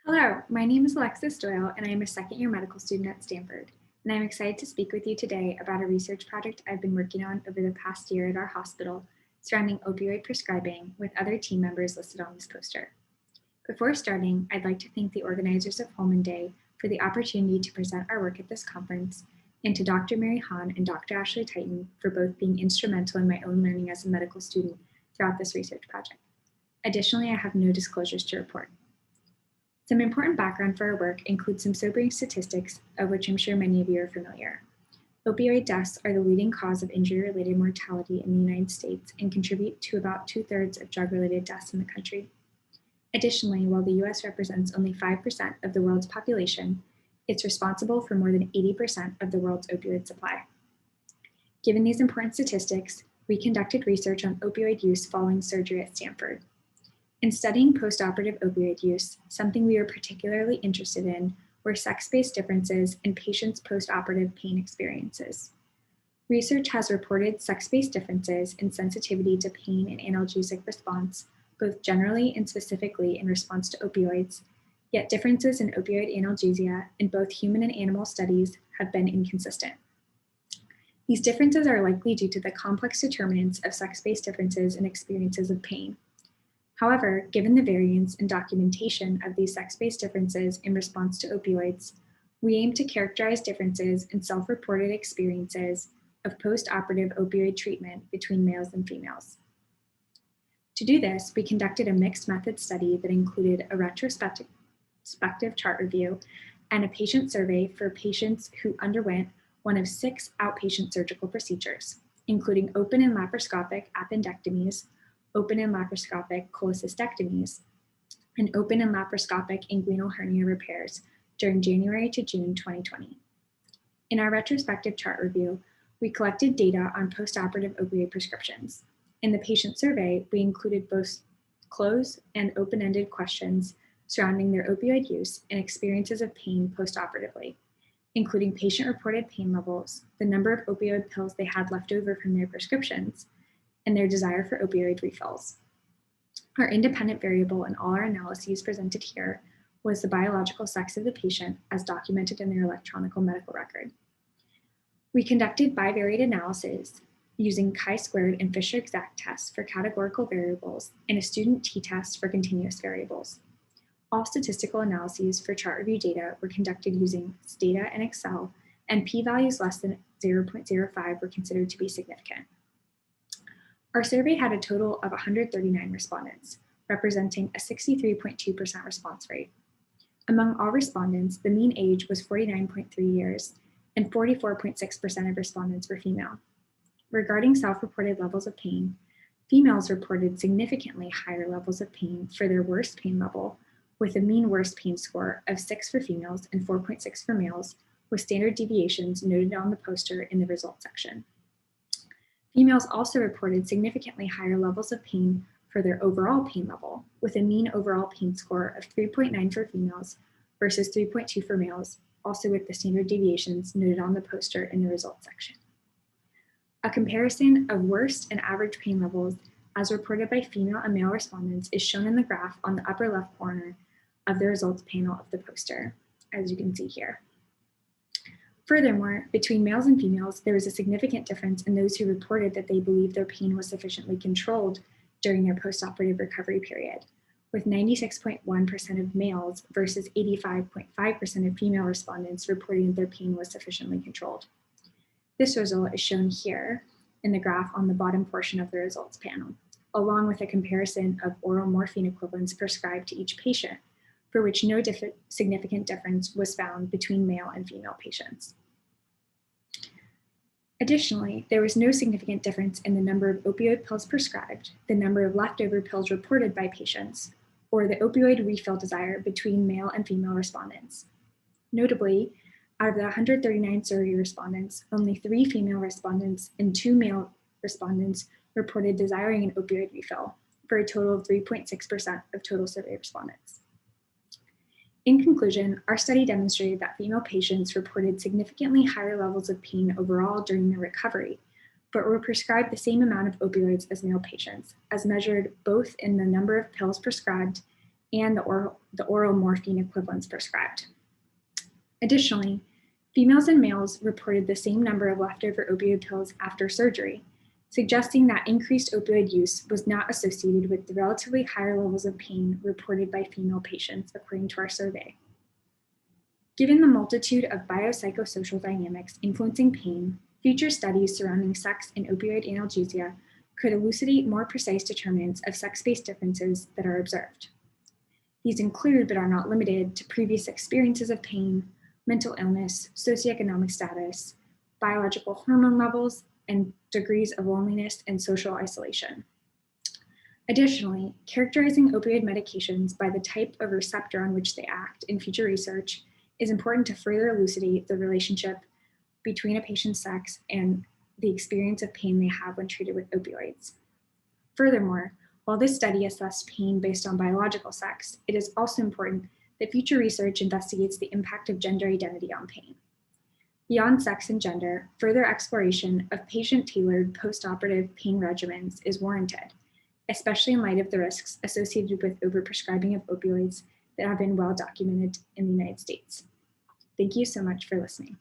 Hello, my name is Alexis Doyle, and I am a second-year medical student at Stanford, and I'm excited to speak with you today about a research project I've been working on over the past year at our hospital surrounding opioid prescribing with other team members listed on this poster. Before starting, I'd like to thank the organizers of Holman Day for the opportunity to present our work at this conference, and to Dr. Mary Hahn and Dr. Ashley Titan for both being instrumental in my own learning as a medical student throughout this research project. Additionally, I have no disclosures to report. Some important background for our work includes some sobering statistics, of which I'm sure many of you are familiar. Opioid deaths are the leading cause of injury-related mortality in the United States and contribute to about 2/3 of drug-related deaths in the country. Additionally, while the US represents only 5% of the world's population, it's responsible for more than 80% of the world's opioid supply. Given these important statistics, we conducted research on opioid use following surgery at Stanford. In studying post-operative opioid use, something we were particularly interested in were sex-based differences in patients' post-operative pain experiences. Research has reported sex-based differences in sensitivity to pain and analgesic response, both generally and specifically in response to opioids, yet differences in opioid analgesia in both human and animal studies have been inconsistent. These differences are likely due to the complex determinants of sex-based differences in experiences of pain. However, given the variance in documentation of these sex-based differences in response to opioids, we aim to characterize differences in self-reported experiences of post-operative opioid treatment between males and females. To do this, we conducted a mixed method study that included a retrospective chart review and a patient survey for patients who underwent one of 6 outpatient surgical procedures, including open and laparoscopic appendectomies, open and laparoscopic cholecystectomies, and open and laparoscopic inguinal hernia repairs during January to June 2020. In our retrospective chart review, we collected data on post-operative opioid prescriptions. In the patient survey, we included both closed and open-ended questions surrounding their opioid use and experiences of pain post-operatively, including patient-reported pain levels, the number of opioid pills they had left over from their prescriptions, and their desire for opioid refills. Our independent variable in all our analyses presented here was the biological sex of the patient as documented in their electronic medical record. We conducted bivariate analysis using chi-squared and Fisher-Exact tests for categorical variables and a student t-test for continuous variables. All statistical analyses for chart review data were conducted using Stata and Excel, and p-values less than 0.05 were considered to be significant. Our survey had a total of 139 respondents, representing a 63.2% response rate. Among all respondents, the mean age was 49.3 years, and 44.6% of respondents were female. Regarding self-reported levels of pain, females reported significantly higher levels of pain for their worst pain level, with a mean worst pain score of 6 for females and 4.6 for males, with standard deviations noted on the poster in the results section. Females also reported significantly higher levels of pain for their overall pain level, with a mean overall pain score of 3.9 for females versus 3.2 for males, also with the standard deviations noted on the poster in the results section. A comparison of worst and average pain levels as reported by female and male respondents is shown in the graph on the upper left corner of the results panel of the poster, as you can see here. Furthermore, between males and females, there was a significant difference in those who reported that they believed their pain was sufficiently controlled during their post-operative recovery period, with 96.1% of males versus 85.5% of female respondents reporting that their pain was sufficiently controlled. This result is shown here in the graph on the bottom portion of the results panel, along with a comparison of oral morphine equivalents prescribed to each patient, for which no significant difference was found between male and female patients. Additionally, there was no significant difference in the number of opioid pills prescribed, the number of leftover pills reported by patients, or the opioid refill desire between male and female respondents. Notably, out of the 139 survey respondents, only 3 female respondents and 2 male respondents reported desiring an opioid refill, for a total of 3.6% of total survey respondents. In conclusion, our study demonstrated that female patients reported significantly higher levels of pain overall during their recovery, but were prescribed the same amount of opioids as male patients, as measured both in the number of pills prescribed and the oral morphine equivalents prescribed. Additionally, females and males reported the same number of leftover opioid pills after surgery, suggesting that increased opioid use was not associated with the relatively higher levels of pain reported by female patients, according to our survey. Given the multitude of biopsychosocial dynamics influencing pain, future studies surrounding sex and opioid analgesia could elucidate more precise determinants of sex-based differences that are observed. These include, but are not limited to, previous experiences of pain, mental illness, socioeconomic status, biological hormone levels, and degrees of loneliness and social isolation. Additionally, characterizing opioid medications by the type of receptor on which they act in future research is important to further elucidate the relationship between a patient's sex and the experience of pain they have when treated with opioids. Furthermore, while this study assessed pain based on biological sex, it is also important that future research investigates the impact of gender identity on pain. Beyond sex and gender, further exploration of patient-tailored post-operative pain regimens is warranted, especially in light of the risks associated with overprescribing of opioids that have been well documented in the United States. Thank you so much for listening.